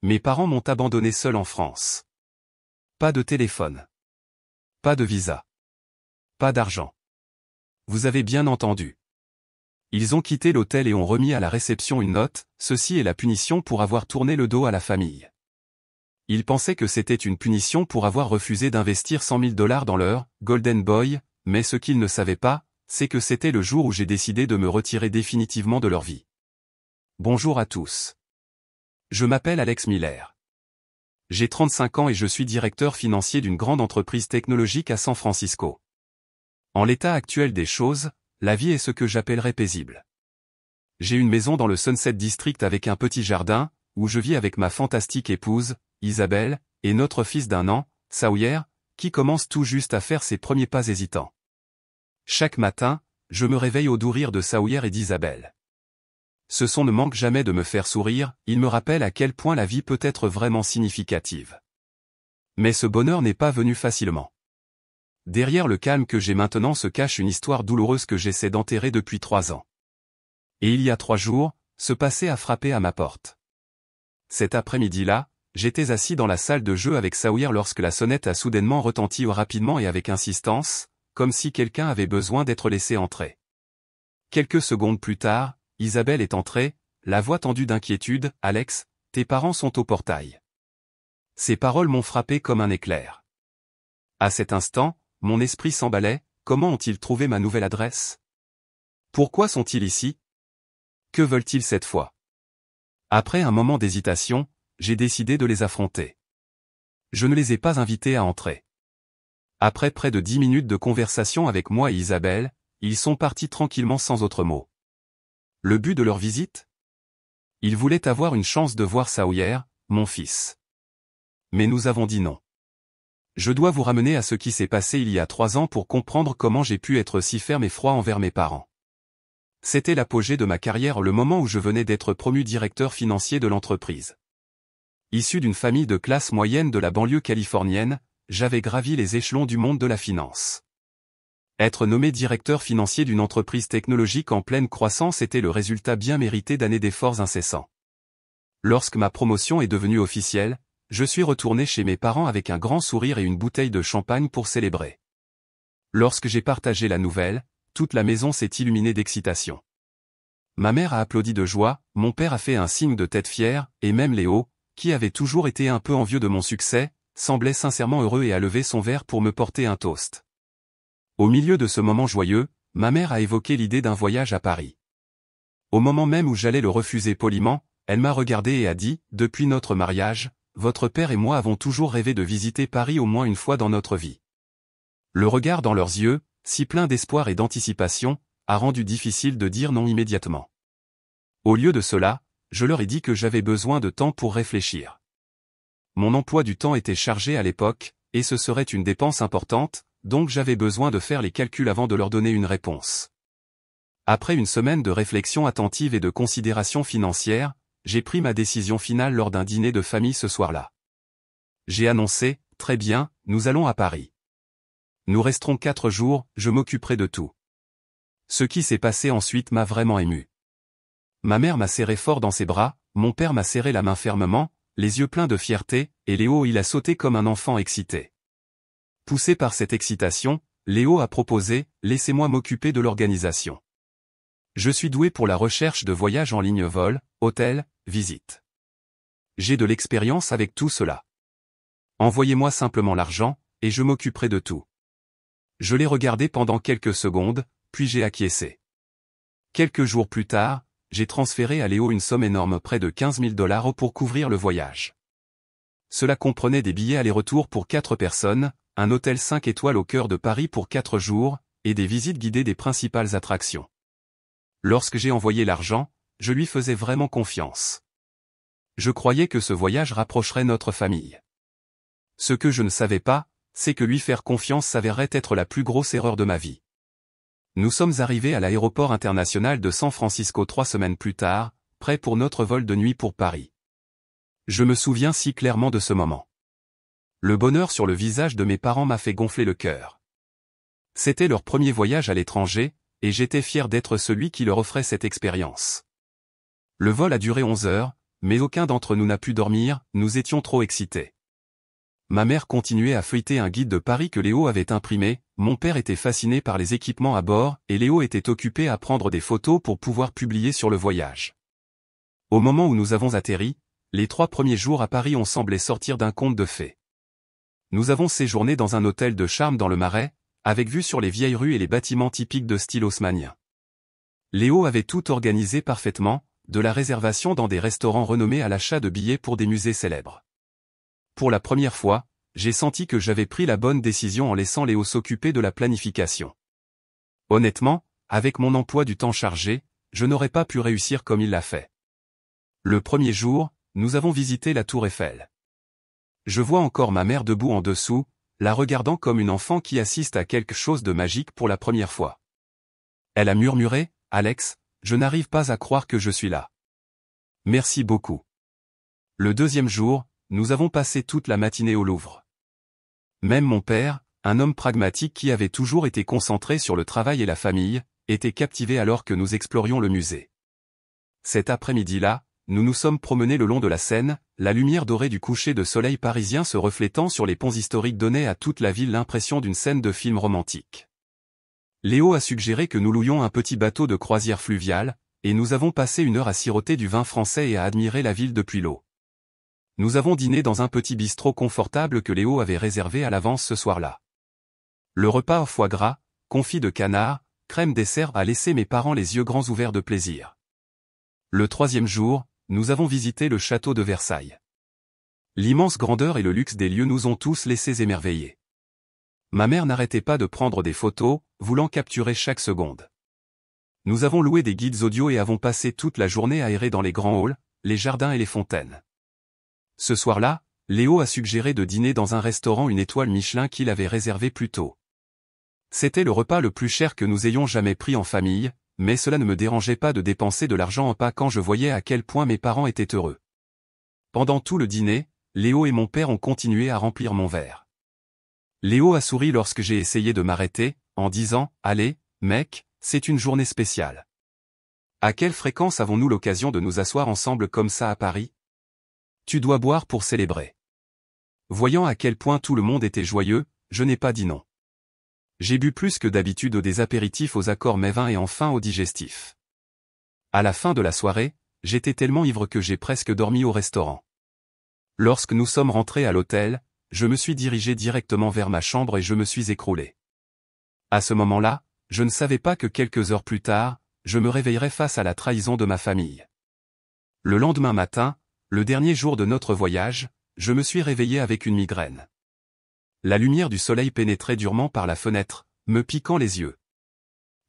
Mes parents m'ont abandonné seul en France. Pas de téléphone. Pas de visa. Pas d'argent. Vous avez bien entendu. Ils ont quitté l'hôtel et ont remis à la réception une note, ceci est la punition pour avoir tourné le dos à la famille. Ils pensaient que c'était une punition pour avoir refusé d'investir $100 000 dans leur Golden Boy, mais ce qu'ils ne savaient pas, c'est que c'était le jour où j'ai décidé de me retirer définitivement de leur vie. Bonjour à tous. Je m'appelle Alex Miller. J'ai 35 ans et je suis directeur financier d'une grande entreprise technologique à San Francisco. En l'état actuel des choses, la vie est ce que j'appellerais paisible. J'ai une maison dans le Sunset District avec un petit jardin, où je vis avec ma fantastique épouse, Isabelle, et notre fils d'1 an, Sawyer, qui commence tout juste à faire ses premiers pas hésitants. Chaque matin, je me réveille au doux rire de Sawyer et d'Isabelle. Ce son ne manque jamais de me faire sourire, il me rappelle à quel point la vie peut être vraiment significative. Mais ce bonheur n'est pas venu facilement. Derrière le calme que j'ai maintenant se cache une histoire douloureuse que j'essaie d'enterrer depuis 3 ans. Et il y a 3 jours, ce passé a frappé à ma porte. Cet après-midi-là, j'étais assis dans la salle de jeu avec Sawyer lorsque la sonnette a soudainement retenti rapidement et avec insistance, comme si quelqu'un avait besoin d'être laissé entrer. Quelques secondes plus tard, Isabelle est entrée, la voix tendue d'inquiétude, « Alex, tes parents sont au portail. » Ces paroles m'ont frappé comme un éclair. À cet instant, mon esprit s'emballait, comment ont-ils trouvé ma nouvelle adresse? Pourquoi sont-ils ici? Que veulent-ils cette fois? Après un moment d'hésitation, j'ai décidé de les affronter. Je ne les ai pas invités à entrer. Après près de 10 minutes de conversation avec moi et Isabelle, ils sont partis tranquillement sans autre mot. Le but de leur visite? Ils voulaient avoir une chance de voir Sawyer, mon fils. Mais nous avons dit non. Je dois vous ramener à ce qui s'est passé il y a 3 ans pour comprendre comment j'ai pu être si ferme et froid envers mes parents. C'était l'apogée de ma carrière, le moment où je venais d'être promu directeur financier de l'entreprise. Issu d'une famille de classe moyenne de la banlieue californienne, j'avais gravi les échelons du monde de la finance. Être nommé directeur financier d'une entreprise technologique en pleine croissance était le résultat bien mérité d'années d'efforts incessants. Lorsque ma promotion est devenue officielle, je suis retourné chez mes parents avec un grand sourire et une bouteille de champagne pour célébrer. Lorsque j'ai partagé la nouvelle, toute la maison s'est illuminée d'excitation. Ma mère a applaudi de joie, mon père a fait un signe de tête fière, et même Léo, qui avait toujours été un peu envieux de mon succès, semblait sincèrement heureux et a levé son verre pour me porter un toast. Au milieu de ce moment joyeux, ma mère a évoqué l'idée d'un voyage à Paris. Au moment même où j'allais le refuser poliment, elle m'a regardé et a dit, « Depuis notre mariage, votre père et moi avons toujours rêvé de visiter Paris au moins une fois dans notre vie. » Le regard dans leurs yeux, si plein d'espoir et d'anticipation, a rendu difficile de dire non immédiatement. Au lieu de cela, je leur ai dit que j'avais besoin de temps pour réfléchir. Mon emploi du temps était chargé à l'époque, et ce serait une dépense importante, donc j'avais besoin de faire les calculs avant de leur donner une réponse. Après une semaine de réflexion attentive et de considération financière, j'ai pris ma décision finale lors d'un dîner de famille ce soir-là. J'ai annoncé, « Très bien, nous allons à Paris. Nous resterons 4 jours, je m'occuperai de tout. » Ce qui s'est passé ensuite m'a vraiment ému. Ma mère m'a serré fort dans ses bras, mon père m'a serré la main fermement, les yeux pleins de fierté, et Léo il a sauté comme un enfant excité. Poussé par cette excitation, Léo a proposé, « Laissez-moi m'occuper de l'organisation. Je suis doué pour la recherche de voyages en ligne vol, hôtel, visite. J'ai de l'expérience avec tout cela. Envoyez-moi simplement l'argent, et je m'occuperai de tout. » Je l'ai regardé pendant quelques secondes, puis j'ai acquiescé. Quelques jours plus tard, j'ai transféré à Léo une somme énorme, près de $15 000 pour couvrir le voyage. Cela comprenait des billets aller-retour pour 4 personnes, un hôtel 5 étoiles au cœur de Paris pour 4 jours, et des visites guidées des principales attractions. Lorsque j'ai envoyé l'argent, je lui faisais vraiment confiance. Je croyais que ce voyage rapprocherait notre famille. Ce que je ne savais pas, c'est que lui faire confiance s'avérerait être la plus grosse erreur de ma vie. Nous sommes arrivés à l'aéroport international de San Francisco 3 semaines plus tard, prêts pour notre vol de nuit pour Paris. Je me souviens si clairement de ce moment. Le bonheur sur le visage de mes parents m'a fait gonfler le cœur. C'était leur premier voyage à l'étranger, et j'étais fier d'être celui qui leur offrait cette expérience. Le vol a duré 11 heures, mais aucun d'entre nous n'a pu dormir, nous étions trop excités. Ma mère continuait à feuilleter un guide de Paris que Léo avait imprimé, mon père était fasciné par les équipements à bord, et Léo était occupé à prendre des photos pour pouvoir publier sur le voyage. Au moment où nous avons atterri, les 3 premiers jours à Paris ont semblé sortir d'un conte de fées. Nous avons séjourné dans un hôtel de charme dans le Marais, avec vue sur les vieilles rues et les bâtiments typiques de style haussmannien. Léo avait tout organisé parfaitement, de la réservation dans des restaurants renommés à l'achat de billets pour des musées célèbres. Pour la première fois, j'ai senti que j'avais pris la bonne décision en laissant Léo s'occuper de la planification. Honnêtement, avec mon emploi du temps chargé, je n'aurais pas pu réussir comme il l'a fait. Le premier jour, nous avons visité la Tour Eiffel. Je vois encore ma mère debout en dessous, la regardant comme une enfant qui assiste à quelque chose de magique pour la première fois. Elle a murmuré, « Alex, je n'arrive pas à croire que je suis là. » Merci beaucoup. Le deuxième jour, nous avons passé toute la matinée au Louvre. Même mon père, un homme pragmatique qui avait toujours été concentré sur le travail et la famille, était captivé alors que nous explorions le musée. Cet après-midi-là, nous nous sommes promenés le long de la Seine, la lumière dorée du coucher de soleil parisien se reflétant sur les ponts historiques donnait à toute la ville l'impression d'une scène de film romantique. Léo a suggéré que nous louions un petit bateau de croisière fluviale, et nous avons passé 1 heure à siroter du vin français et à admirer la ville depuis l'eau. Nous avons dîné dans un petit bistrot confortable que Léo avait réservé à l'avance ce soir-là. Le repas au foie gras, confit de canard, crème dessert a laissé mes parents les yeux grands ouverts de plaisir. Le troisième jour, nous avons visité le château de Versailles. L'immense grandeur et le luxe des lieux nous ont tous laissés émerveillés. Ma mère n'arrêtait pas de prendre des photos, voulant capturer chaque seconde. Nous avons loué des guides audio et avons passé toute la journée à errer dans les grands halls, les jardins et les fontaines. Ce soir-là, Léo a suggéré de dîner dans un restaurant 1 étoile Michelin qu'il avait réservé plus tôt. C'était le repas le plus cher que nous ayons jamais pris en famille, mais cela ne me dérangeait pas de dépenser de l'argent en pas quand je voyais à quel point mes parents étaient heureux. Pendant tout le dîner, Léo et mon père ont continué à remplir mon verre. Léo a souri lorsque j'ai essayé de m'arrêter, en disant « Allez, mec, c'est une journée spéciale. À quelle fréquence avons-nous l'occasion de nous asseoir ensemble comme ça à Paris ? Tu dois boire pour célébrer. » Voyant à quel point tout le monde était joyeux, je n'ai pas dit non. J'ai bu plus que d'habitude des apéritifs aux accords mets vin et enfin au digestif. À la fin de la soirée, j'étais tellement ivre que j'ai presque dormi au restaurant. Lorsque nous sommes rentrés à l'hôtel, je me suis dirigé directement vers ma chambre et je me suis écroulé. À ce moment-là, je ne savais pas que quelques heures plus tard, je me réveillerais face à la trahison de ma famille. Le lendemain matin, le dernier jour de notre voyage, je me suis réveillé avec une migraine. La lumière du soleil pénétrait durement par la fenêtre, me piquant les yeux.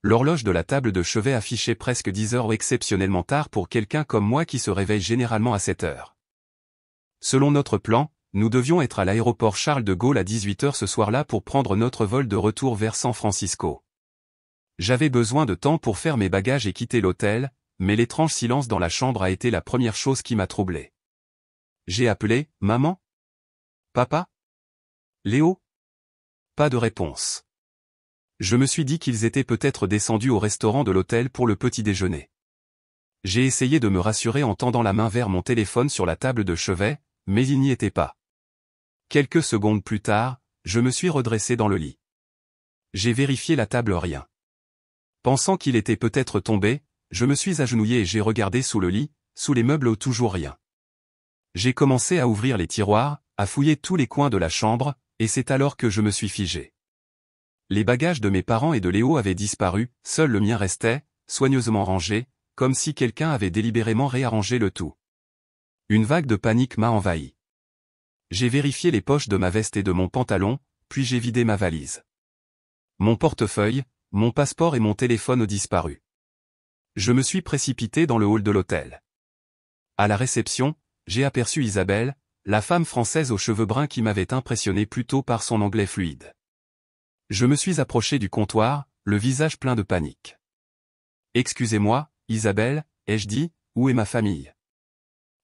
L'horloge de la table de chevet affichait presque 10 heures exceptionnellement tard pour quelqu'un comme moi qui se réveille généralement à 7 heures. Selon notre plan, nous devions être à l'aéroport Charles de Gaulle à 18 heures ce soir-là pour prendre notre vol de retour vers San Francisco. J'avais besoin de temps pour faire mes bagages et quitter l'hôtel, mais l'étrange silence dans la chambre a été la première chose qui m'a troublé. J'ai appelé « Maman ? Papa ? Léo ? » Pas de réponse. Je me suis dit qu'ils étaient peut-être descendus au restaurant de l'hôtel pour le petit déjeuner. J'ai essayé de me rassurer en tendant la main vers mon téléphone sur la table de chevet, mais il n'y était pas. Quelques secondes plus tard, je me suis redressé dans le lit. J'ai vérifié la table, rien. Pensant qu'il était peut-être tombé, je me suis agenouillé et j'ai regardé sous le lit, sous les meubles, toujours rien. J'ai commencé à ouvrir les tiroirs, à fouiller tous les coins de la chambre, et c'est alors que je me suis figé. Les bagages de mes parents et de Léo avaient disparu, seul le mien restait, soigneusement rangé, comme si quelqu'un avait délibérément réarrangé le tout. Une vague de panique m'a envahi. J'ai vérifié les poches de ma veste et de mon pantalon, puis j'ai vidé ma valise. Mon portefeuille, mon passeport et mon téléphone ont disparu. Je me suis précipité dans le hall de l'hôtel. À la réception, j'ai aperçu Isabelle, la femme française aux cheveux bruns qui m'avait impressionné plus tôt par son anglais fluide. Je me suis approché du comptoir, le visage plein de panique. « Excusez-moi, Isabelle, ai-je dit, où est ma famille ?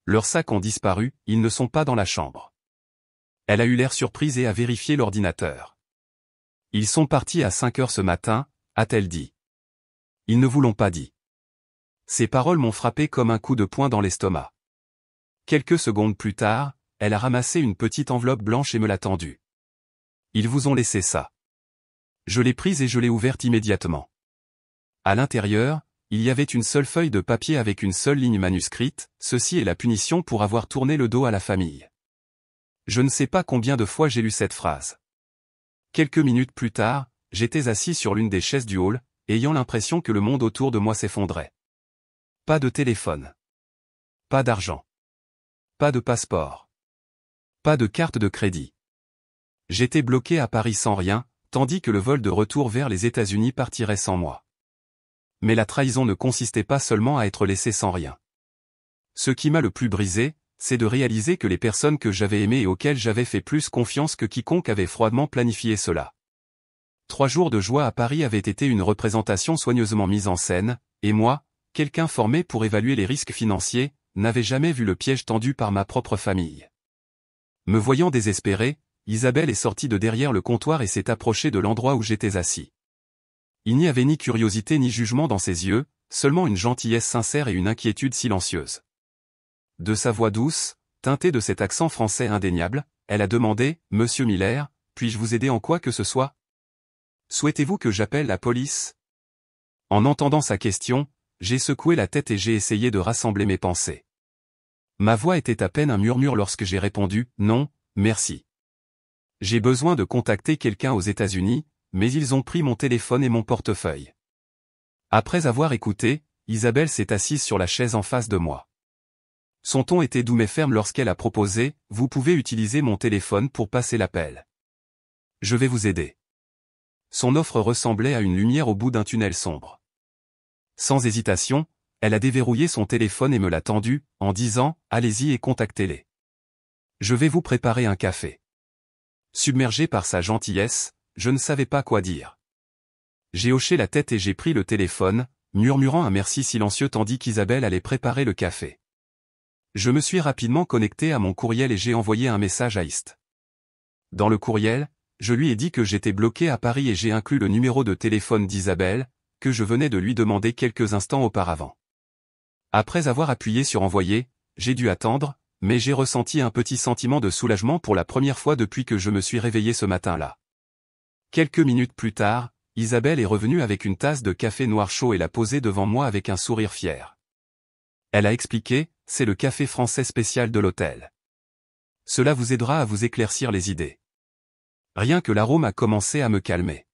Leurs sacs ont disparu, ils ne sont pas dans la chambre. » Elle a eu l'air surprise et a vérifié l'ordinateur. « Ils sont partis à 5 heures ce matin, » a-t-elle dit. « Ils ne vous l'ont pas dit. » Ces paroles m'ont frappé comme un coup de poing dans l'estomac. Quelques secondes plus tard, elle a ramassé une petite enveloppe blanche et me l'a tendue. Ils vous ont laissé ça. Je l'ai prise et je l'ai ouverte immédiatement. À l'intérieur, il y avait une seule feuille de papier avec une seule ligne manuscrite, ceci est la punition pour avoir tourné le dos à la famille. Je ne sais pas combien de fois j'ai lu cette phrase. Quelques minutes plus tard, j'étais assis sur l'une des chaises du hall, ayant l'impression que le monde autour de moi s'effondrait. Pas de téléphone. Pas d'argent. Pas de passeport. Pas de carte de crédit. J'étais bloqué à Paris sans rien, tandis que le vol de retour vers les États-Unis partirait sans moi. Mais la trahison ne consistait pas seulement à être laissé sans rien. Ce qui m'a le plus brisé, c'est de réaliser que les personnes que j'avais aimées et auxquelles j'avais fait plus confiance que quiconque avait froidement planifié cela. 3 jours de joie à Paris avaient été une représentation soigneusement mise en scène, et moi, quelqu'un formé pour évaluer les risques financiers, n'avais jamais vu le piège tendu par ma propre famille. Me voyant désespéré, Isabelle est sortie de derrière le comptoir et s'est approchée de l'endroit où j'étais assis. Il n'y avait ni curiosité ni jugement dans ses yeux, seulement une gentillesse sincère et une inquiétude silencieuse. De sa voix douce, teintée de cet accent français indéniable, elle a demandé « Monsieur Miller, puis-je vous aider en quoi que ce soit ? Souhaitez-vous que j'appelle la police ?» En entendant sa question, j'ai secoué la tête et j'ai essayé de rassembler mes pensées. Ma voix était à peine un murmure lorsque j'ai répondu « Non, merci. J'ai besoin de contacter quelqu'un aux États-Unis, mais ils ont pris mon téléphone et mon portefeuille. » Après avoir écouté, Isabelle s'est assise sur la chaise en face de moi. Son ton était doux mais ferme lorsqu'elle a proposé « Vous pouvez utiliser mon téléphone pour passer l'appel. Je vais vous aider. » Son offre ressemblait à une lumière au bout d'un tunnel sombre. Sans hésitation, elle a déverrouillé son téléphone et me l'a tendu, en disant « Allez-y et contactez-les. Je vais vous préparer un café. » Submergé par sa gentillesse, je ne savais pas quoi dire. J'ai hoché la tête et j'ai pris le téléphone, murmurant un merci silencieux tandis qu'Isabelle allait préparer le café. Je me suis rapidement connecté à mon courriel et j'ai envoyé un message à Ist. Dans le courriel, je lui ai dit que j'étais bloqué à Paris et j'ai inclus le numéro de téléphone d'Isabelle, que je venais de lui demander quelques instants auparavant. Après avoir appuyé sur envoyer, j'ai dû attendre, mais j'ai ressenti un petit sentiment de soulagement pour la première fois depuis que je me suis réveillé ce matin-là. Quelques minutes plus tard, Isabelle est revenue avec une tasse de café noir chaud et l'a posée devant moi avec un sourire fier. Elle a expliqué, c'est le café français spécial de l'hôtel. Cela vous aidera à vous éclaircir les idées. Rien que l'arôme a commencé à me calmer.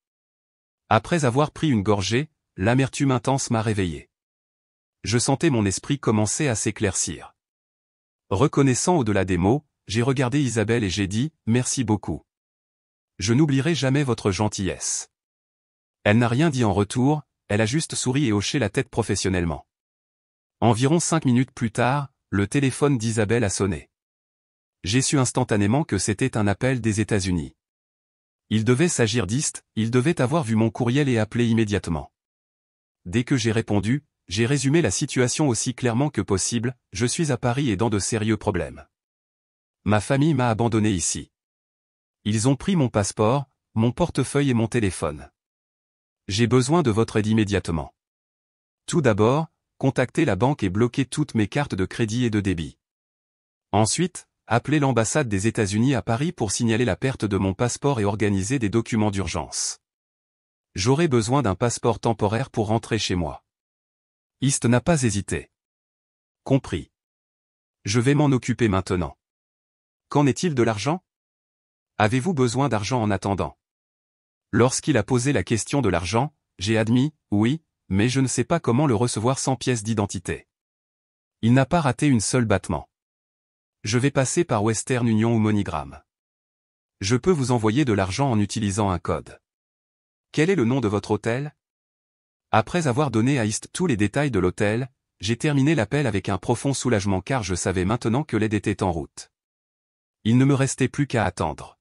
Après avoir pris une gorgée, l'amertume intense m'a réveillé. Je sentais mon esprit commencer à s'éclaircir. Reconnaissant au-delà des mots, j'ai regardé Isabelle et j'ai dit « Merci beaucoup. Je n'oublierai jamais votre gentillesse. » Elle n'a rien dit en retour, elle a juste souri et hoché la tête professionnellement. Environ 5 minutes plus tard, le téléphone d'Isabelle a sonné. J'ai su instantanément que c'était un appel des États-Unis. Il devait s'agir d'Ist, il devait avoir vu mon courriel et appelé immédiatement. Dès que j'ai répondu, j'ai résumé la situation aussi clairement que possible, je suis à Paris et dans de sérieux problèmes. Ma famille m'a abandonné ici. Ils ont pris mon passeport, mon portefeuille et mon téléphone. J'ai besoin de votre aide immédiatement. Tout d'abord, contactez la banque et bloquez toutes mes cartes de crédit et de débit. Ensuite, appelez l'ambassade des États-Unis à Paris pour signaler la perte de mon passeport et organiser des documents d'urgence. J'aurai besoin d'un passeport temporaire pour rentrer chez moi. Ist n'a pas hésité. Compris. Je vais m'en occuper maintenant. Qu'en est-il de l'argent ? Avez-vous besoin d'argent en attendant ? Lorsqu'il a posé la question de l'argent, j'ai admis, oui, mais je ne sais pas comment le recevoir sans pièce d'identité. Il n'a pas raté une seule battement. Je vais passer par Western Union ou MoneyGram. Je peux vous envoyer de l'argent en utilisant un code. Quel est le nom de votre hôtel ? Après avoir donné à Ist tous les détails de l'hôtel, j'ai terminé l'appel avec un profond soulagement car je savais maintenant que l'aide était en route. Il ne me restait plus qu'à attendre.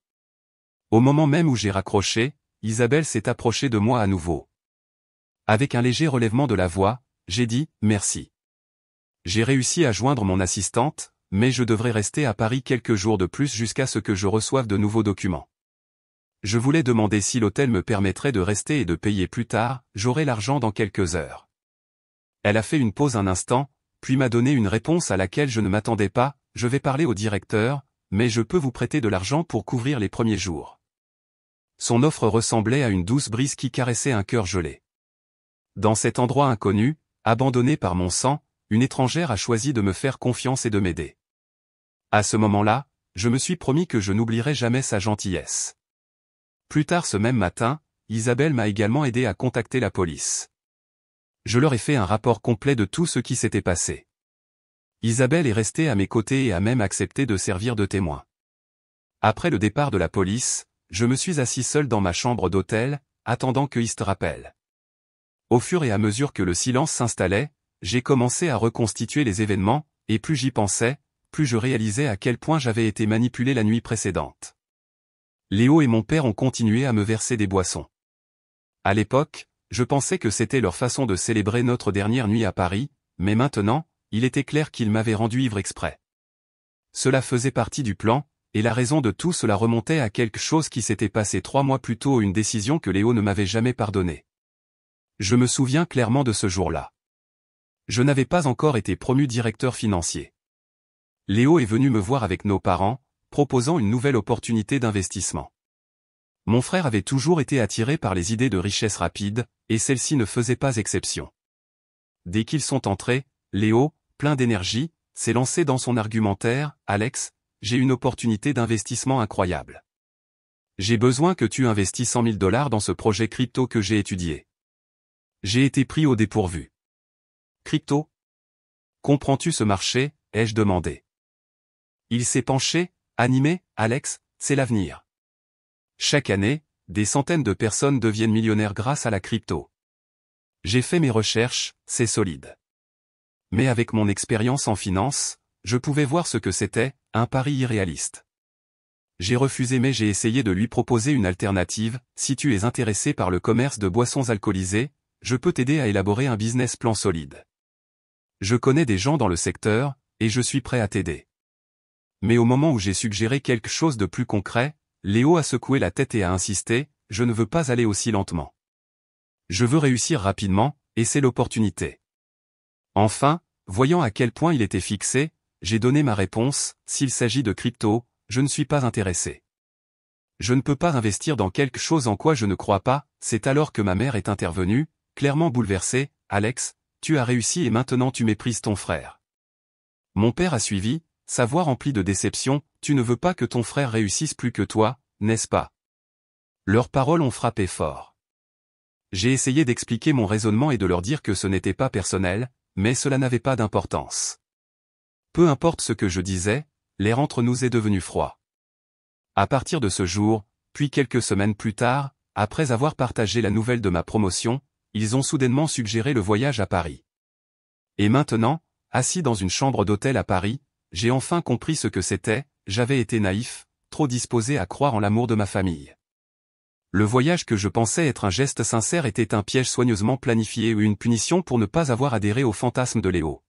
Au moment même où j'ai raccroché, Isabelle s'est approchée de moi à nouveau. Avec un léger relèvement de la voix, j'ai dit « Merci ». J'ai réussi à joindre mon assistante, mais je devrais rester à Paris quelques jours de plus jusqu'à ce que je reçoive de nouveaux documents. Je voulais demander si l'hôtel me permettrait de rester et de payer plus tard, j'aurai l'argent dans quelques heures. Elle a fait une pause un instant, puis m'a donné une réponse à laquelle je ne m'attendais pas, je vais parler au directeur, mais je peux vous prêter de l'argent pour couvrir les premiers jours. Son offre ressemblait à une douce brise qui caressait un cœur gelé. Dans cet endroit inconnu, abandonné par mon sang, une étrangère a choisi de me faire confiance et de m'aider. À ce moment-là, je me suis promis que je n'oublierai jamais sa gentillesse. Plus tard ce même matin, Isabelle m'a également aidé à contacter la police. Je leur ai fait un rapport complet de tout ce qui s'était passé. Isabelle est restée à mes côtés et a même accepté de servir de témoin. Après le départ de la police, je me suis assis seul dans ma chambre d'hôtel, attendant que Ist rappelle. Au fur et à mesure que le silence s'installait, j'ai commencé à reconstituer les événements, et plus j'y pensais, plus je réalisais à quel point j'avais été manipulé la nuit précédente. Léo et mon père ont continué à me verser des boissons. À l'époque, je pensais que c'était leur façon de célébrer notre dernière nuit à Paris, mais maintenant, il était clair qu'ils m'avaient rendu ivre exprès. Cela faisait partie du plan, et la raison de tout cela remontait à quelque chose qui s'était passé 3 mois plus tôt, une décision que Léo ne m'avait jamais pardonnée. Je me souviens clairement de ce jour-là. Je n'avais pas encore été promu directeur financier. Léo est venu me voir avec nos parents, proposant une nouvelle opportunité d'investissement. Mon frère avait toujours été attiré par les idées de richesse rapide, et celle-ci ne faisait pas exception. Dès qu'ils sont entrés, Léo, plein d'énergie, s'est lancé dans son argumentaire. « Alex, j'ai une opportunité d'investissement incroyable. J'ai besoin que tu investisses 100 000 $ dans ce projet crypto que j'ai étudié. » J'ai été pris au dépourvu. Crypto? Comprends-tu ce marché? Ai-je demandé. Il s'est penché, animé. Alex, c'est l'avenir. Chaque année, des centaines de personnes deviennent millionnaires grâce à la crypto. J'ai fait mes recherches, c'est solide. Mais avec mon expérience en finance, je pouvais voir ce que c'était, un pari irréaliste. J'ai refusé, mais j'ai essayé de lui proposer une alternative. Si tu es intéressé par le commerce de boissons alcoolisées, je peux t'aider à élaborer un business plan solide. Je connais des gens dans le secteur, et je suis prêt à t'aider. Mais au moment où j'ai suggéré quelque chose de plus concret, Léo a secoué la tête et a insisté, je ne veux pas aller aussi lentement. Je veux réussir rapidement, et c'est l'opportunité. Enfin, voyant à quel point il était fixé, j'ai donné ma réponse, s'il s'agit de crypto, je ne suis pas intéressé. Je ne peux pas investir dans quelque chose en quoi je ne crois pas. C'est alors que ma mère est intervenue, clairement bouleversée. Alex, tu as réussi et maintenant tu méprises ton frère. Mon père a suivi, sa voix remplie de déception. Tu ne veux pas que ton frère réussisse plus que toi, n'est-ce pas? Leurs paroles ont frappé fort. J'ai essayé d'expliquer mon raisonnement et de leur dire que ce n'était pas personnel, mais cela n'avait pas d'importance. Peu importe ce que je disais, l'air entre nous est devenu froid. À partir de ce jour, puis quelques semaines plus tard, après avoir partagé la nouvelle de ma promotion, ils ont soudainement suggéré le voyage à Paris. Et maintenant, assis dans une chambre d'hôtel à Paris, j'ai enfin compris ce que c'était. J'avais été naïf, trop disposé à croire en l'amour de ma famille. Le voyage que je pensais être un geste sincère était un piège soigneusement planifié ou une punition pour ne pas avoir adhéré au fantasme de Léo.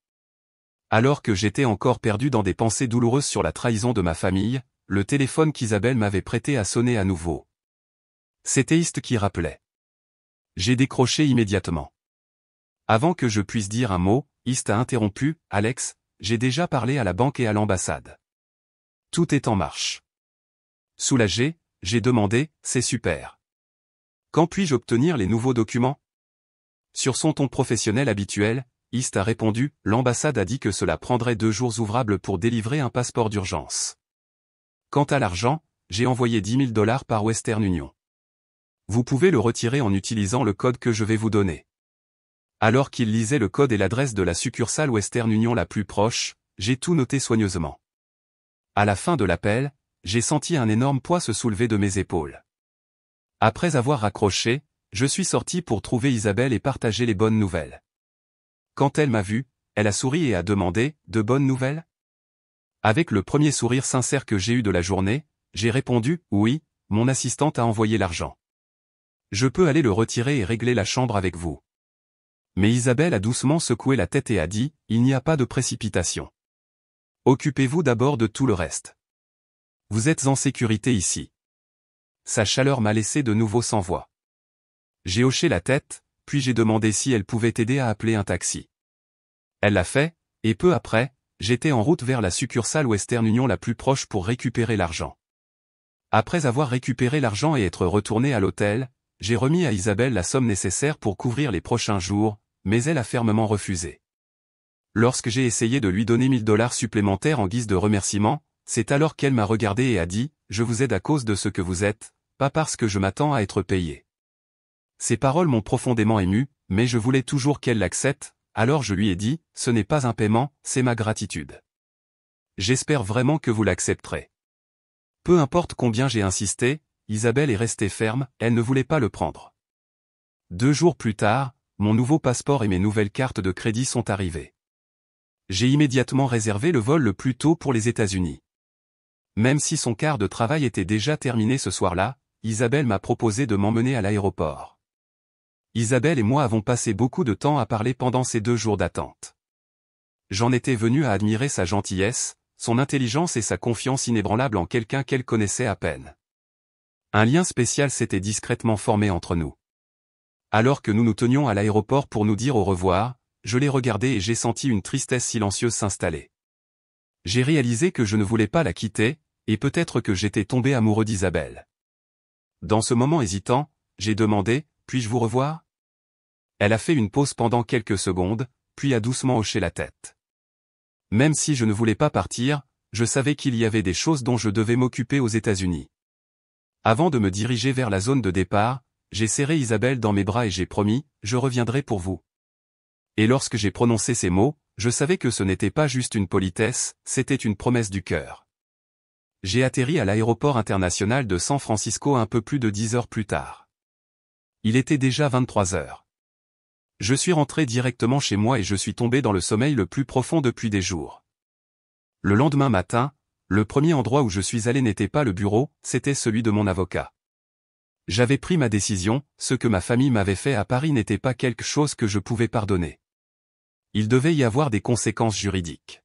Alors que j'étais encore perdu dans des pensées douloureuses sur la trahison de ma famille, le téléphone qu'Isabelle m'avait prêté a sonné à nouveau. C'était Ist qui rappelait. J'ai décroché immédiatement. Avant que je puisse dire un mot, Ist a interrompu. Alex, j'ai déjà parlé à la banque et à l'ambassade. Tout est en marche. Soulagé, j'ai demandé, c'est super. Quand puis-je obtenir les nouveaux documents? Sur son ton professionnel habituel, Ist a répondu, l'ambassade a dit que cela prendrait 2 jours ouvrables pour délivrer un passeport d'urgence. Quant à l'argent, j'ai envoyé 10 000 $ par Western Union. Vous pouvez le retirer en utilisant le code que je vais vous donner. Alors qu'il lisait le code et l'adresse de la succursale Western Union la plus proche, j'ai tout noté soigneusement. À la fin de l'appel, j'ai senti un énorme poids se soulever de mes épaules. Après avoir raccroché, je suis sorti pour trouver Isabelle et partager les bonnes nouvelles. Quand elle m'a vu, elle a souri et a demandé, de bonnes nouvelles? Avec le premier sourire sincère que j'ai eu de la journée, j'ai répondu, oui, mon assistante a envoyé l'argent. Je peux aller le retirer et régler la chambre avec vous. Mais Isabelle a doucement secoué la tête et a dit, il n'y a pas de précipitation. Occupez-vous d'abord de tout le reste. Vous êtes en sécurité ici. Sa chaleur m'a laissé de nouveau sans voix. J'ai hoché la tête, puis j'ai demandé si elle pouvait aider à appeler un taxi. Elle l'a fait, et peu après, j'étais en route vers la succursale Western Union la plus proche pour récupérer l'argent. Après avoir récupéré l'argent et être retourné à l'hôtel, j'ai remis à Isabelle la somme nécessaire pour couvrir les prochains jours, mais elle a fermement refusé. Lorsque j'ai essayé de lui donner 1000 dollars supplémentaires en guise de remerciement, c'est alors qu'elle m'a regardé et a dit « Je vous aide à cause de ce que vous êtes, pas parce que je m'attends à être payé. » Ces paroles m'ont profondément ému, mais je voulais toujours qu'elle l'accepte, alors je lui ai dit « Ce n'est pas un paiement, c'est ma gratitude. J'espère vraiment que vous l'accepterez. » Peu importe combien j'ai insisté, Isabelle est restée ferme, elle ne voulait pas le prendre. 2 jours plus tard, mon nouveau passeport et mes nouvelles cartes de crédit sont arrivés. J'ai immédiatement réservé le vol le plus tôt pour les États-Unis. Même si son quart de travail était déjà terminé ce soir-là, Isabelle m'a proposé de m'emmener à l'aéroport. Isabelle et moi avons passé beaucoup de temps à parler pendant ces 2 jours d'attente. J'en étais venu à admirer sa gentillesse, son intelligence et sa confiance inébranlable en quelqu'un qu'elle connaissait à peine. Un lien spécial s'était discrètement formé entre nous. Alors que nous nous tenions à l'aéroport pour nous dire au revoir, je l'ai regardée et j'ai senti une tristesse silencieuse s'installer. J'ai réalisé que je ne voulais pas la quitter, et peut-être que j'étais tombé amoureux d'Isabelle. Dans ce moment hésitant, j'ai demandé « Puis-je vous revoir ?» Elle a fait une pause pendant quelques secondes, puis a doucement hoché la tête. Même si je ne voulais pas partir, je savais qu'il y avait des choses dont je devais m'occuper aux États-Unis. Avant de me diriger vers la zone de départ, j'ai serré Isabelle dans mes bras et j'ai promis « Je reviendrai pour vous ». Et lorsque j'ai prononcé ces mots, je savais que ce n'était pas juste une politesse, c'était une promesse du cœur. J'ai atterri à l'aéroport international de San Francisco un peu plus de 10 heures plus tard. Il était déjà 23 heures. Je suis rentré directement chez moi et je suis tombé dans le sommeil le plus profond depuis des jours. Le lendemain matin, le premier endroit où je suis allé n'était pas le bureau, c'était celui de mon avocat. J'avais pris ma décision, ce que ma famille m'avait fait à Paris n'était pas quelque chose que je pouvais pardonner. Il devait y avoir des conséquences juridiques.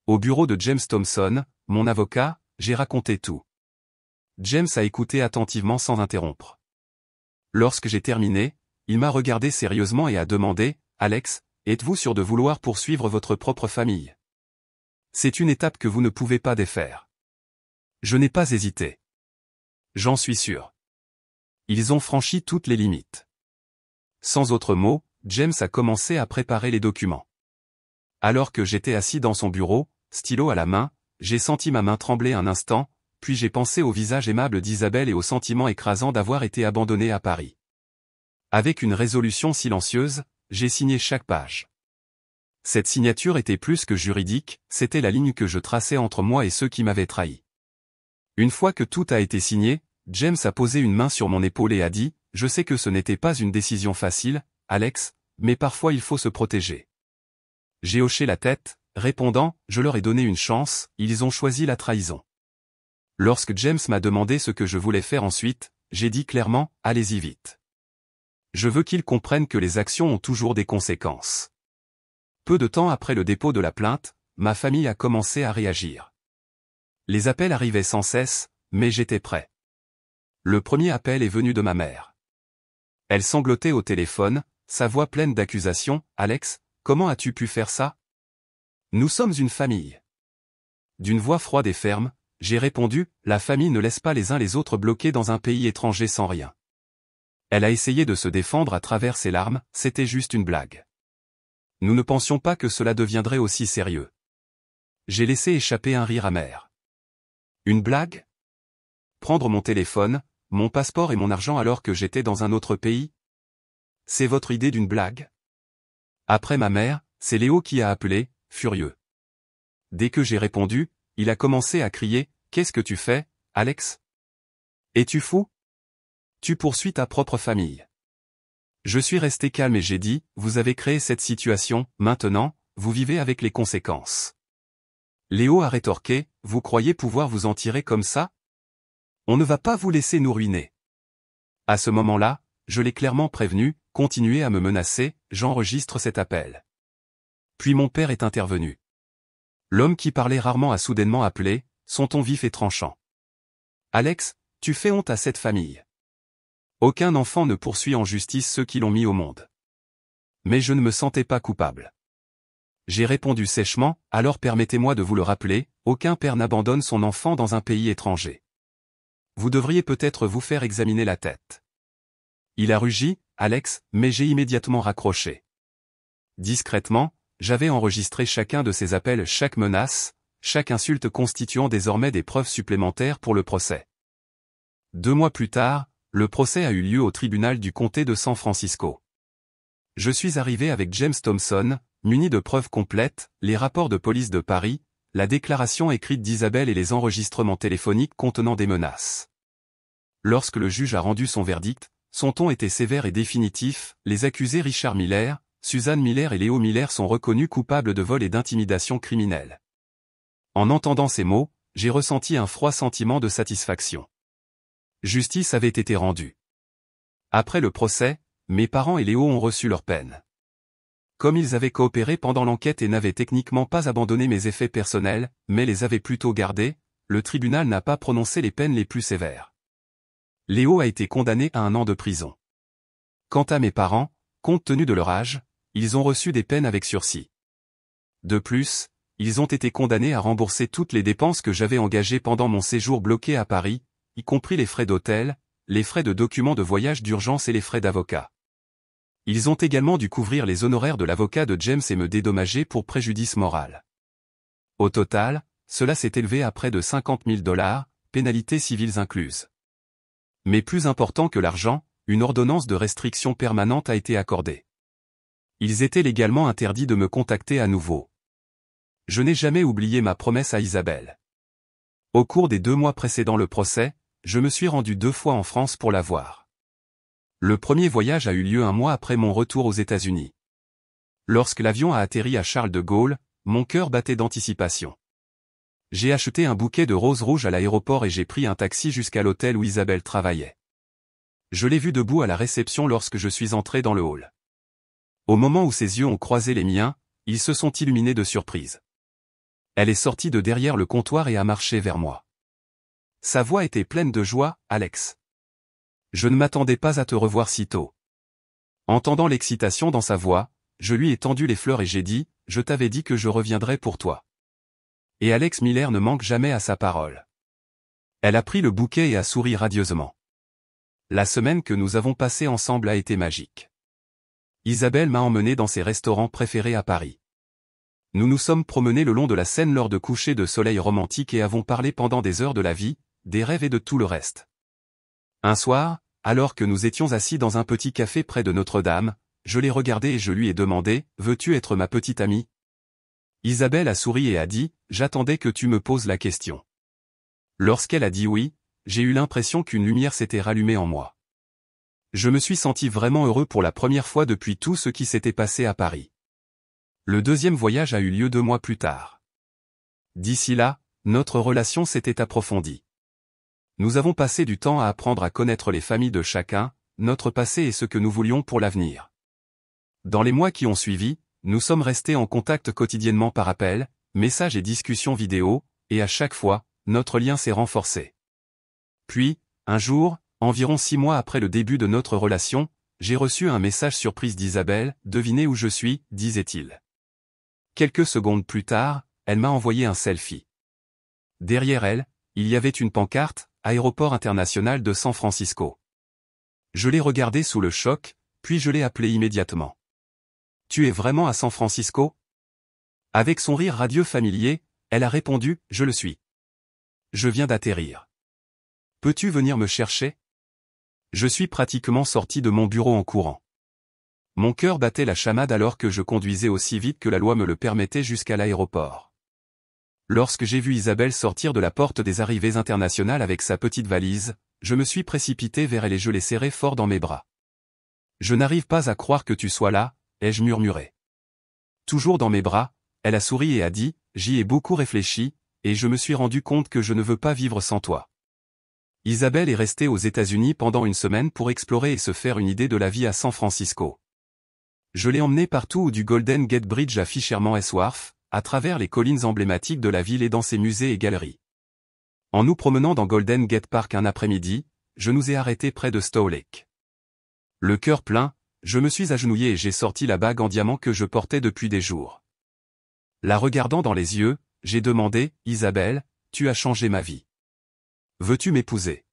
Au bureau de James Thompson, mon avocat, j'ai raconté tout. James a écouté attentivement sans interrompre. Lorsque j'ai terminé, il m'a regardé sérieusement et a demandé « Alex, êtes-vous sûr de vouloir poursuivre votre propre famille ? C'est une étape que vous ne pouvez pas défaire. » Je n'ai pas hésité. J'en suis sûr. Ils ont franchi toutes les limites. Sans autre mot, James a commencé à préparer les documents. Alors que j'étais assis dans son bureau, stylo à la main, j'ai senti ma main trembler un instant, puis j'ai pensé au visage aimable d'Isabelle et au sentiment écrasant d'avoir été abandonné à Paris. Avec une résolution silencieuse, j'ai signé chaque page. Cette signature était plus que juridique, c'était la ligne que je traçais entre moi et ceux qui m'avaient trahi. Une fois que tout a été signé, James a posé une main sur mon épaule et a dit « Je sais que ce n'était pas une décision facile, Alex, mais parfois il faut se protéger. » J'ai hoché la tête, répondant « Je leur ai donné une chance, ils ont choisi la trahison. » Lorsque James m'a demandé ce que je voulais faire ensuite, j'ai dit clairement « Allez-y vite. » Je veux qu'ils comprennent que les actions ont toujours des conséquences. Peu de temps après le dépôt de la plainte, ma famille a commencé à réagir. Les appels arrivaient sans cesse, mais j'étais prêt. Le premier appel est venu de ma mère. Elle sanglotait au téléphone, sa voix pleine d'accusations. « Alex, comment as-tu pu faire ça ? Nous sommes une famille. » D'une voix froide et ferme, j'ai répondu « La famille ne laisse pas les uns les autres bloqués dans un pays étranger sans rien. » Elle a essayé de se défendre à travers ses larmes, c'était juste une blague. Nous ne pensions pas que cela deviendrait aussi sérieux. J'ai laissé échapper un rire amer. Une blague ? Prendre mon téléphone, mon passeport et mon argent alors que j'étais dans un autre pays ? C'est votre idée d'une blague ? Après ma mère, c'est Léo qui a appelé, furieux. Dès que j'ai répondu, il a commencé à crier « Qu'est-ce que tu fais, Alex ? Es-tu fou ? Tu poursuis ta propre famille. » Je suis resté calme et j'ai dit « Vous avez créé cette situation, maintenant, vous vivez avec les conséquences. » Léo a rétorqué « Vous croyez pouvoir vous en tirer comme ça ? On ne va pas vous laisser nous ruiner. » À ce moment-là, je l'ai clairement prévenu, continuez à me menacer, j'enregistre cet appel. Puis mon père est intervenu. L'homme qui parlait rarement a soudainement appelé, son ton vif et tranchant. Alex, tu fais honte à cette famille. Aucun enfant ne poursuit en justice ceux qui l'ont mis au monde. Mais je ne me sentais pas coupable. J'ai répondu sèchement, alors permettez-moi de vous le rappeler, aucun père n'abandonne son enfant dans un pays étranger. Vous devriez peut-être vous faire examiner la tête. Il a rugi, Alex, mais j'ai immédiatement raccroché. Discrètement, j'avais enregistré chacun de ses appels, chaque menace, chaque insulte constituant désormais des preuves supplémentaires pour le procès. 2 mois plus tard, le procès a eu lieu au tribunal du comté de San Francisco. Je suis arrivé avec James Thompson, muni de preuves complètes, les rapports de police de Paris, la déclaration écrite d'Isabelle et les enregistrements téléphoniques contenant des menaces. Lorsque le juge a rendu son verdict, son ton était sévère et définitif, les accusés Richard Miller, Suzanne Miller et Léo Miller sont reconnus coupables de vol et d'intimidation criminelle. En entendant ces mots, j'ai ressenti un froid sentiment de satisfaction. Justice avait été rendue. Après le procès, mes parents et Léo ont reçu leur peine. Comme ils avaient coopéré pendant l'enquête et n'avaient techniquement pas abandonné mes effets personnels, mais les avaient plutôt gardés, le tribunal n'a pas prononcé les peines les plus sévères. Léo a été condamné à 1 an de prison. Quant à mes parents, compte tenu de leur âge, ils ont reçu des peines avec sursis. De plus, ils ont été condamnés à rembourser toutes les dépenses que j'avais engagées pendant mon séjour bloqué à Paris, y compris les frais d'hôtel, les frais de documents de voyage d'urgence et les frais d'avocat. Ils ont également dû couvrir les honoraires de l'avocat de James et me dédommager pour préjudice moral. Au total, cela s'est élevé à près de $50 000, pénalités civiles incluses. Mais plus important que l'argent, une ordonnance de restriction permanente a été accordée. Ils étaient légalement interdits de me contacter à nouveau. Je n'ai jamais oublié ma promesse à Isabelle. Au cours des 2 mois précédant le procès, je me suis rendu 2 fois en France pour la voir. Le premier voyage a eu lieu 1 mois après mon retour aux États-Unis. Lorsque l'avion a atterri à Charles de Gaulle, mon cœur battait d'anticipation. J'ai acheté un bouquet de roses rouges à l'aéroport et j'ai pris un taxi jusqu'à l'hôtel où Isabelle travaillait. Je l'ai vue debout à la réception lorsque je suis entré dans le hall. Au moment où ses yeux ont croisé les miens, ils se sont illuminés de surprise. Elle est sortie de derrière le comptoir et a marché vers moi. Sa voix était pleine de joie, « Alex. Je ne m'attendais pas à te revoir si tôt. » Entendant l'excitation dans sa voix, je lui ai tendu les fleurs et j'ai dit, « Je t'avais dit que je reviendrais pour toi. » Et Alex Miller ne manque jamais à sa parole. Elle a pris le bouquet et a souri radieusement. La semaine que nous avons passée ensemble a été magique. Isabelle m'a emmené dans ses restaurants préférés à Paris. Nous nous sommes promenés le long de la Seine lors de couchers de soleil romantiques et avons parlé pendant des heures de la vie, des rêves et de tout le reste. Un soir, alors que nous étions assis dans un petit café près de Notre-Dame, je l'ai regardé et je lui ai demandé, « Veux-tu être ma petite amie ?» Isabelle a souri et a dit, « J'attendais que tu me poses la question. » Lorsqu'elle a dit oui, j'ai eu l'impression qu'une lumière s'était rallumée en moi. Je me suis senti vraiment heureux pour la première fois depuis tout ce qui s'était passé à Paris. Le deuxième voyage a eu lieu 2 mois plus tard. D'ici là, notre relation s'était approfondie. Nous avons passé du temps à apprendre à connaître les familles de chacun, notre passé et ce que nous voulions pour l'avenir. Dans les mois qui ont suivi, nous sommes restés en contact quotidiennement par appel, messages et discussions vidéo, et à chaque fois, notre lien s'est renforcé. Puis, un jour, environ 6 mois après le début de notre relation, j'ai reçu un message surprise d'Isabelle, « Devinez où je suis », disait-il. Quelques secondes plus tard, elle m'a envoyé un selfie. Derrière elle, il y avait une pancarte, « Aéroport international de San Francisco ». Je l'ai regardé sous le choc, puis je l'ai appelé immédiatement. « Tu es vraiment à San Francisco ?» Avec son rire radieux familier, elle a répondu, « Je le suis. Je viens d'atterrir. Peux-tu venir me chercher ?» Je suis pratiquement sorti de mon bureau en courant. Mon cœur battait la chamade alors que je conduisais aussi vite que la loi me le permettait jusqu'à l'aéroport. Lorsque j'ai vu Isabelle sortir de la porte des arrivées internationales avec sa petite valise, je me suis précipité vers elle et je l'ai serrée fort dans mes bras. « Je n'arrive pas à croire que tu sois là, » ai-je murmuré. Toujours dans mes bras, elle a souri et a dit, « J'y ai beaucoup réfléchi, et je me suis rendu compte que je ne veux pas vivre sans toi. » Isabelle est restée aux États-Unis pendant 1 semaine pour explorer et se faire une idée de la vie à San Francisco. Je l'ai emmenée partout où du Golden Gate Bridge à Fisherman's Wharf, à travers les collines emblématiques de la ville et dans ses musées et galeries. En nous promenant dans Golden Gate Park un après-midi, je nous ai arrêtés près de Stowe Lake. Le cœur plein, je me suis agenouillé et j'ai sorti la bague en diamant que je portais depuis des jours. La regardant dans les yeux, j'ai demandé, « Isabelle, tu as changé ma vie. Veux-tu m'épouser ?»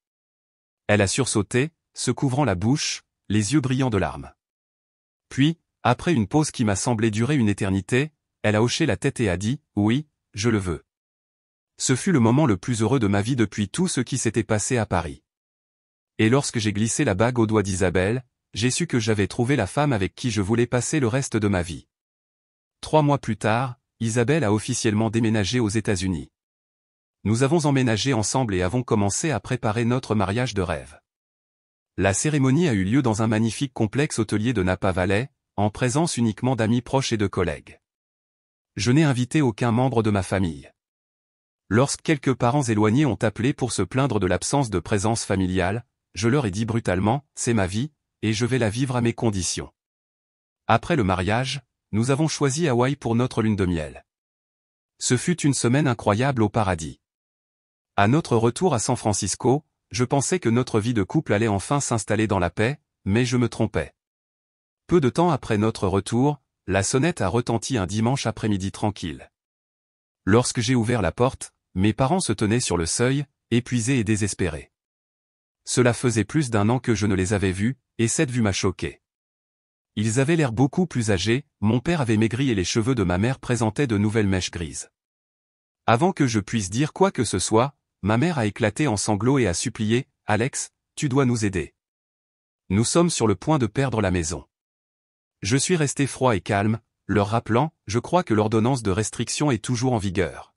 Elle a sursauté, se couvrant la bouche, les yeux brillants de larmes. Puis, après une pause qui m'a semblé durer une éternité, elle a hoché la tête et a dit, « Oui, je le veux. » Ce fut le moment le plus heureux de ma vie depuis tout ce qui s'était passé à Paris. Et lorsque j'ai glissé la bague au doigt d'Isabelle, j'ai su que j'avais trouvé la femme avec qui je voulais passer le reste de ma vie. 3 mois plus tard, Isabelle a officiellement déménagé aux États-Unis. Nous avons emménagé ensemble et avons commencé à préparer notre mariage de rêve. La cérémonie a eu lieu dans un magnifique complexe hôtelier de Napa Valley, en présence uniquement d'amis proches et de collègues. Je n'ai invité aucun membre de ma famille. Lorsque quelques parents éloignés ont appelé pour se plaindre de l'absence de présence familiale, je leur ai dit brutalement, « C'est ma vie, et je vais la vivre à mes conditions. » Après le mariage, nous avons choisi Hawaï pour notre lune de miel. Ce fut une semaine incroyable au paradis. À notre retour à San Francisco, je pensais que notre vie de couple allait enfin s'installer dans la paix, mais je me trompais. Peu de temps après notre retour, la sonnette a retenti un dimanche après-midi tranquille. Lorsque j'ai ouvert la porte, mes parents se tenaient sur le seuil, épuisés et désespérés. Cela faisait plus d'1 an que je ne les avais vus, et cette vue m'a choqué. Ils avaient l'air beaucoup plus âgés, mon père avait maigri et les cheveux de ma mère présentaient de nouvelles mèches grises. Avant que je puisse dire quoi que ce soit, ma mère a éclaté en sanglots et a supplié, « Alex, tu dois nous aider. Nous sommes sur le point de perdre la maison. » Je suis resté froid et calme, leur rappelant, « Je crois que l'ordonnance de restriction est toujours en vigueur. »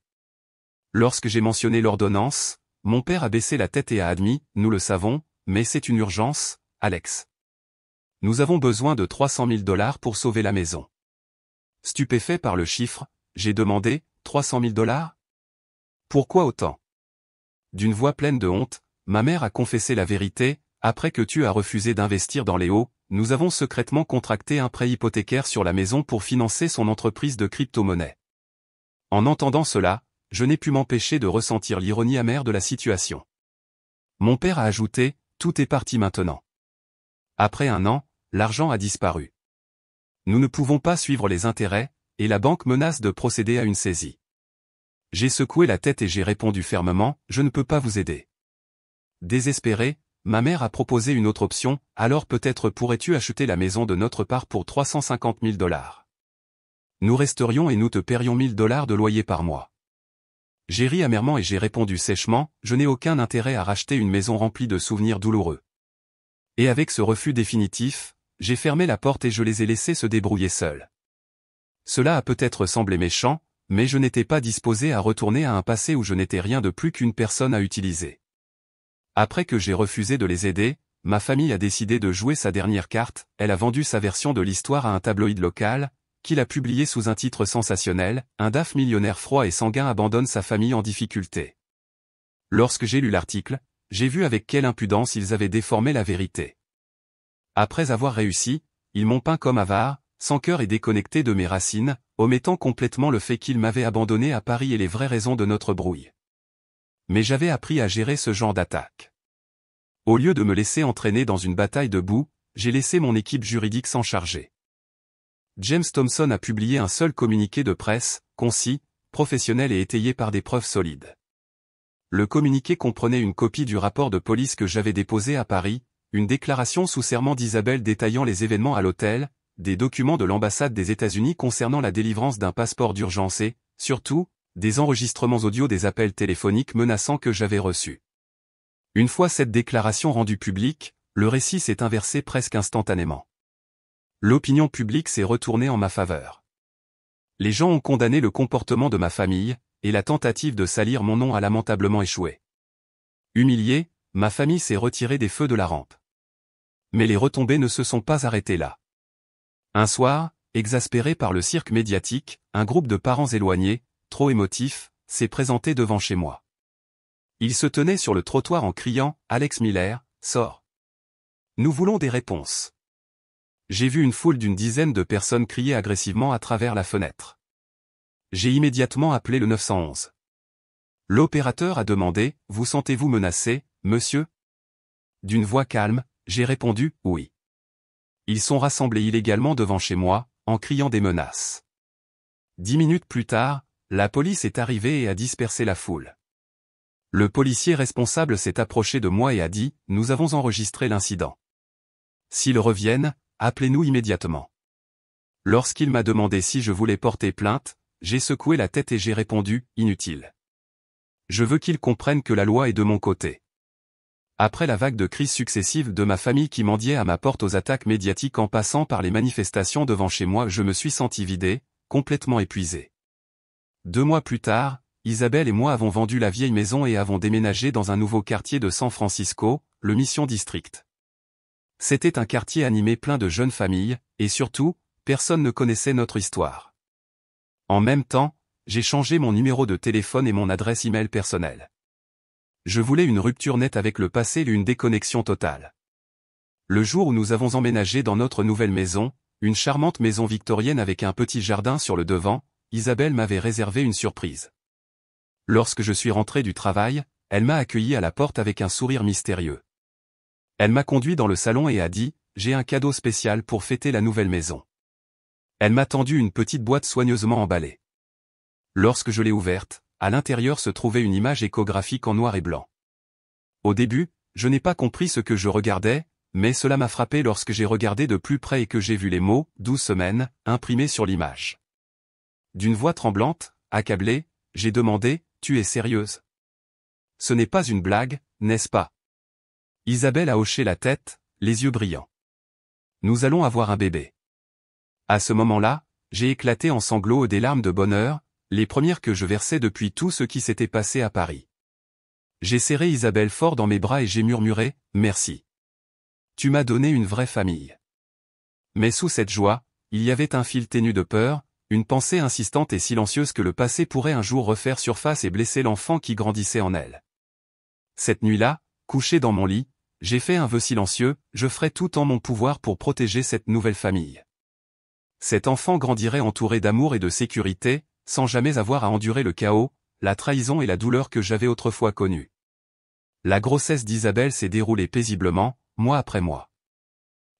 Lorsque j'ai mentionné l'ordonnance, mon père a baissé la tête et a admis, « Nous le savons, mais c'est une urgence, Alex. Nous avons besoin de 300 000 $ pour sauver la maison. » Stupéfait par le chiffre, j'ai demandé, « 300 000 $? Pourquoi autant ?» D'une voix pleine de honte, ma mère a confessé la vérité, « Après que tu as refusé d'investir dans Léo, nous avons secrètement contracté un prêt hypothécaire sur la maison pour financer son entreprise de crypto-monnaie. » En entendant cela, je n'ai pu m'empêcher de ressentir l'ironie amère de la situation. Mon père a ajouté, « Tout est parti maintenant. Après 1 an, l'argent a disparu. Nous ne pouvons pas suivre les intérêts, et la banque menace de procéder à une saisie. » J'ai secoué la tête et j'ai répondu fermement, « Je ne peux pas vous aider. » Désespérée, ma mère a proposé une autre option, « Alors peut-être pourrais-tu acheter la maison de notre part pour 350 000 $. Nous resterions et nous te paierions 1 000 $ de loyer par mois. » J'ai ri amèrement et j'ai répondu sèchement, « Je n'ai aucun intérêt à racheter une maison remplie de souvenirs douloureux. » Et avec ce refus définitif, j'ai fermé la porte et je les ai laissés se débrouiller seuls. Cela a peut-être semblé méchant, mais je n'étais pas disposé à retourner à un passé où je n'étais rien de plus qu'une personne à utiliser. Après que j'ai refusé de les aider, ma famille a décidé de jouer sa dernière carte, elle a vendu sa version de l'histoire à un tabloïd local, qui l'a publié sous un titre sensationnel, « Un DAF millionnaire froid et sanguin abandonne sa famille en difficulté. » Lorsque j'ai lu l'article, j'ai vu avec quelle impudence ils avaient déformé la vérité. Après avoir réussi, ils m'ont peint comme avare, sans cœur et déconnecté de mes racines, omettant complètement le fait qu'ils m'avaient abandonné à Paris et les vraies raisons de notre brouille. Mais j'avais appris à gérer ce genre d'attaque. Au lieu de me laisser entraîner dans une bataille de boue, j'ai laissé mon équipe juridique s'en charger. James Thompson a publié un seul communiqué de presse, concis, professionnel et étayé par des preuves solides. Le communiqué comprenait une copie du rapport de police que j'avais déposé à Paris, une déclaration sous serment d'Isabelle détaillant les événements à l'hôtel, des documents de l'ambassade des États-Unis concernant la délivrance d'un passeport d'urgence et, surtout, des enregistrements audio des appels téléphoniques menaçants que j'avais reçus. Une fois cette déclaration rendue publique, le récit s'est inversé presque instantanément. L'opinion publique s'est retournée en ma faveur. Les gens ont condamné le comportement de ma famille, et la tentative de salir mon nom a lamentablement échoué. Humiliée, ma famille s'est retirée des feux de la rampe. Mais les retombées ne se sont pas arrêtées là. Un soir, exaspéré par le cirque médiatique, un groupe de parents éloignés, trop émotifs, s'est présenté devant chez moi. Ils se tenaient sur le trottoir en criant « Alex Miller, sors. Nous voulons des réponses. » J'ai vu une foule d'une dizaine de personnes crier agressivement à travers la fenêtre. J'ai immédiatement appelé le 911. L'opérateur a demandé « Vous sentez-vous menacé, monsieur ?» D'une voix calme, j'ai répondu « Oui. » Ils sont rassemblés illégalement devant chez moi, en criant des menaces. 10 minutes plus tard, la police est arrivée et a dispersé la foule. Le policier responsable s'est approché de moi et a dit « Nous avons enregistré l'incident. S'ils reviennent, appelez-nous immédiatement. » Lorsqu'il m'a demandé si je voulais porter plainte, j'ai secoué la tête et j'ai répondu « Inutile. Je veux qu'ils comprennent que la loi est de mon côté. » Après la vague de crises successives de ma famille qui mendiait à ma porte aux attaques médiatiques en passant par les manifestations devant chez moi, je me suis senti vidé, complètement épuisé. 2 mois plus tard, Isabelle et moi avons vendu la vieille maison et avons déménagé dans un nouveau quartier de San Francisco, le Mission District. C'était un quartier animé plein de jeunes familles, et surtout, personne ne connaissait notre histoire. En même temps, j'ai changé mon numéro de téléphone et mon adresse e-mail personnelle. Je voulais une rupture nette avec le passé et une déconnexion totale. Le jour où nous avons emménagé dans notre nouvelle maison, une charmante maison victorienne avec un petit jardin sur le devant, Isabelle m'avait réservé une surprise. Lorsque je suis rentré du travail, elle m'a accueilli à la porte avec un sourire mystérieux. Elle m'a conduit dans le salon et a dit « J'ai un cadeau spécial pour fêter la nouvelle maison. » Elle m'a tendu une petite boîte soigneusement emballée. Lorsque je l'ai ouverte, à l'intérieur se trouvait une image échographique en noir et blanc. Au début, je n'ai pas compris ce que je regardais, mais cela m'a frappé lorsque j'ai regardé de plus près et que j'ai vu les mots « 12 semaines » imprimés sur l'image. D'une voix tremblante, accablée, j'ai demandé « Tu es sérieuse? Ce n'est pas une blague, n'est-ce pas ?» Isabelle a hoché la tête, les yeux brillants. « Nous allons avoir un bébé. » À ce moment-là, j'ai éclaté en sanglots et des larmes de bonheur, les premières que je versais depuis tout ce qui s'était passé à Paris. J'ai serré Isabelle fort dans mes bras et j'ai murmuré « Merci. Tu m'as donné une vraie famille. » Mais sous cette joie, il y avait un fil ténu de peur, une pensée insistante et silencieuse que le passé pourrait un jour refaire surface et blesser l'enfant qui grandissait en elle. Cette nuit-là, couché dans mon lit, j'ai fait un vœu silencieux, je ferai tout en mon pouvoir pour protéger cette nouvelle famille. Cet enfant grandirait entouré d'amour et de sécurité, sans jamais avoir à endurer le chaos, la trahison et la douleur que j'avais autrefois connue. La grossesse d'Isabelle s'est déroulée paisiblement, mois après mois.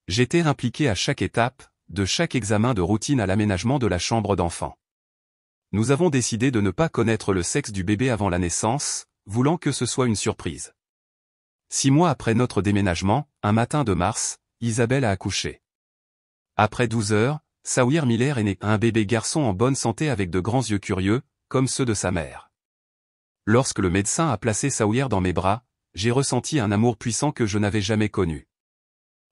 J'étais impliqué à chaque étape, de chaque examen de routine à l'aménagement de la chambre d'enfant. Nous avons décidé de ne pas connaître le sexe du bébé avant la naissance, voulant que ce soit une surprise. 6 mois après notre déménagement, un matin de mars, Isabelle a accouché. Après 12 heures, Sawyer Miller est né, un bébé garçon en bonne santé avec de grands yeux curieux, comme ceux de sa mère. Lorsque le médecin a placé Sawyer dans mes bras, j'ai ressenti un amour puissant que je n'avais jamais connu.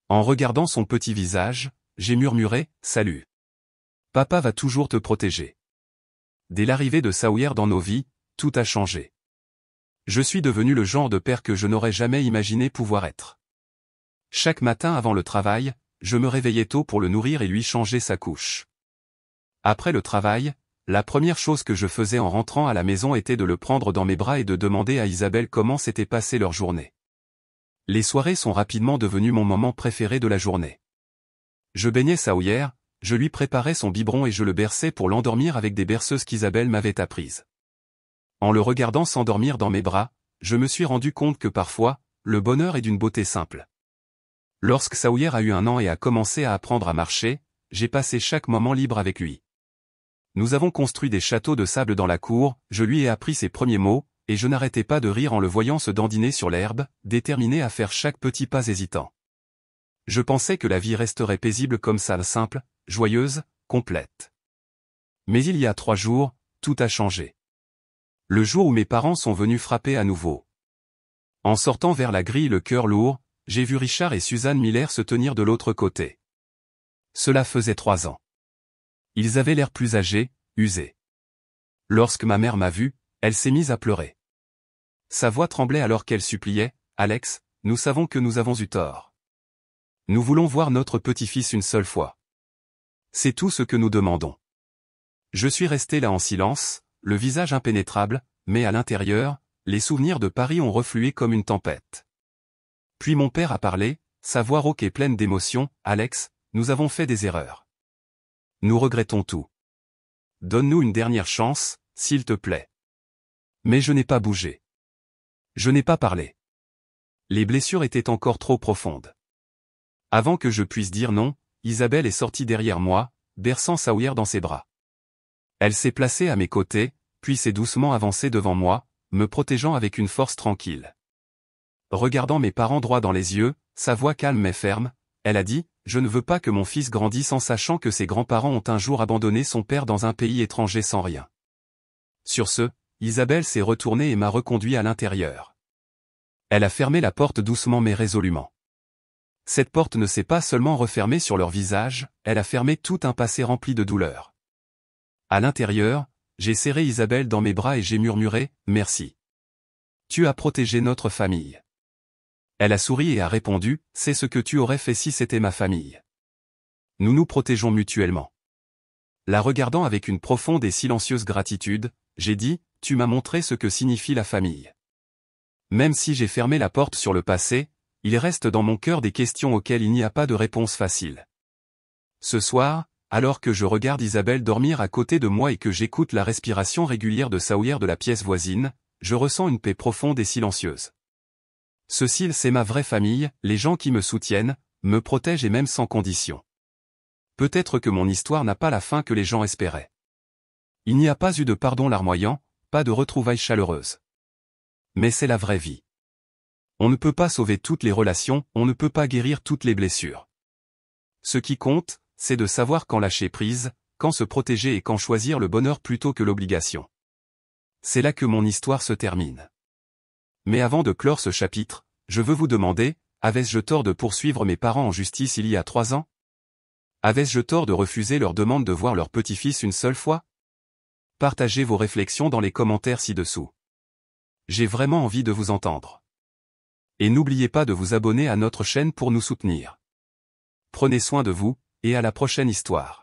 En regardant son petit visage, j'ai murmuré « Salut. Papa va toujours te protéger. » Dès l'arrivée de Sawyer dans nos vies, tout a changé. Je suis devenu le genre de père que je n'aurais jamais imaginé pouvoir être. Chaque matin avant le travail, je me réveillais tôt pour le nourrir et lui changer sa couche. Après le travail, la première chose que je faisais en rentrant à la maison était de le prendre dans mes bras et de demander à Isabelle comment s'était passée leur journée. Les soirées sont rapidement devenues mon moment préféré de la journée. Je baignais Sawyer, je lui préparais son biberon et je le berçais pour l'endormir avec des berceuses qu'Isabelle m'avait apprises. En le regardant s'endormir dans mes bras, je me suis rendu compte que parfois, le bonheur est d'une beauté simple. Lorsque Sawyer a eu 1 an et a commencé à apprendre à marcher, j'ai passé chaque moment libre avec lui. Nous avons construit des châteaux de sable dans la cour, je lui ai appris ses premiers mots, et je n'arrêtais pas de rire en le voyant se dandiner sur l'herbe, déterminé à faire chaque petit pas hésitant. Je pensais que la vie resterait paisible comme ça, simple, joyeuse, complète. Mais il y a 3 jours, tout a changé. Le jour où mes parents sont venus frapper à nouveau. En sortant vers la grille le cœur lourd, j'ai vu Richard et Suzanne Miller se tenir de l'autre côté. Cela faisait 3 ans. Ils avaient l'air plus âgés, usés. Lorsque ma mère m'a vu, elle s'est mise à pleurer. Sa voix tremblait alors qu'elle suppliait, « Alex, nous savons que nous avons eu tort. Nous voulons voir notre petit-fils une seule fois. C'est tout ce que nous demandons. » Je suis resté là en silence, le visage impénétrable, mais à l'intérieur, les souvenirs de Paris ont reflué comme une tempête. Puis mon père a parlé, sa voix rauque et pleine d'émotion, « Alex, nous avons fait des erreurs. Nous regrettons tout. Donne-nous une dernière chance, s'il te plaît. » Mais je n'ai pas bougé. Je n'ai pas parlé. Les blessures étaient encore trop profondes. Avant que je puisse dire non, Isabelle est sortie derrière moi, berçant Sawyer dans ses bras. Elle s'est placée à mes côtés, puis s'est doucement avancée devant moi, me protégeant avec une force tranquille. Regardant mes parents droit dans les yeux, sa voix calme mais ferme, elle a dit « Je ne veux pas que mon fils grandisse en sachant que ses grands-parents ont un jour abandonné son père dans un pays étranger sans rien. » Sur ce, Isabelle s'est retournée et m'a reconduit à l'intérieur. Elle a fermé la porte doucement mais résolument. Cette porte ne s'est pas seulement refermée sur leur visage, elle a fermé tout un passé rempli de douleur. À l'intérieur, j'ai serré Isabelle dans mes bras et j'ai murmuré « Merci. Tu as protégé notre famille. » Elle a souri et a répondu « C'est ce que tu aurais fait si c'était ma famille. » Nous nous protégeons mutuellement. La regardant avec une profonde et silencieuse gratitude, j'ai dit « Tu m'as montré ce que signifie la famille. » Même si j'ai fermé la porte sur le passé, il reste dans mon cœur des questions auxquelles il n'y a pas de réponse facile. Ce soir, alors que je regarde Isabelle dormir à côté de moi et que j'écoute la respiration régulière de Sawyer de la pièce voisine, je ressens une paix profonde et silencieuse. Ceci, c'est ma vraie famille, les gens qui me soutiennent, me protègent et m'aiment sans condition. Peut-être que mon histoire n'a pas la fin que les gens espéraient. Il n'y a pas eu de pardon larmoyant, pas de retrouvailles chaleureuses. Mais c'est la vraie vie. On ne peut pas sauver toutes les relations, on ne peut pas guérir toutes les blessures. Ce qui compte, c'est de savoir quand lâcher prise, quand se protéger et quand choisir le bonheur plutôt que l'obligation. C'est là que mon histoire se termine. Mais avant de clore ce chapitre, je veux vous demander, avais-je tort de poursuivre mes parents en justice il y a 3 ans? Avais-je tort de refuser leur demande de voir leur petit-fils une seule fois? Partagez vos réflexions dans les commentaires ci-dessous. J'ai vraiment envie de vous entendre. Et n'oubliez pas de vous abonner à notre chaîne pour nous soutenir. Prenez soin de vous, et à la prochaine histoire.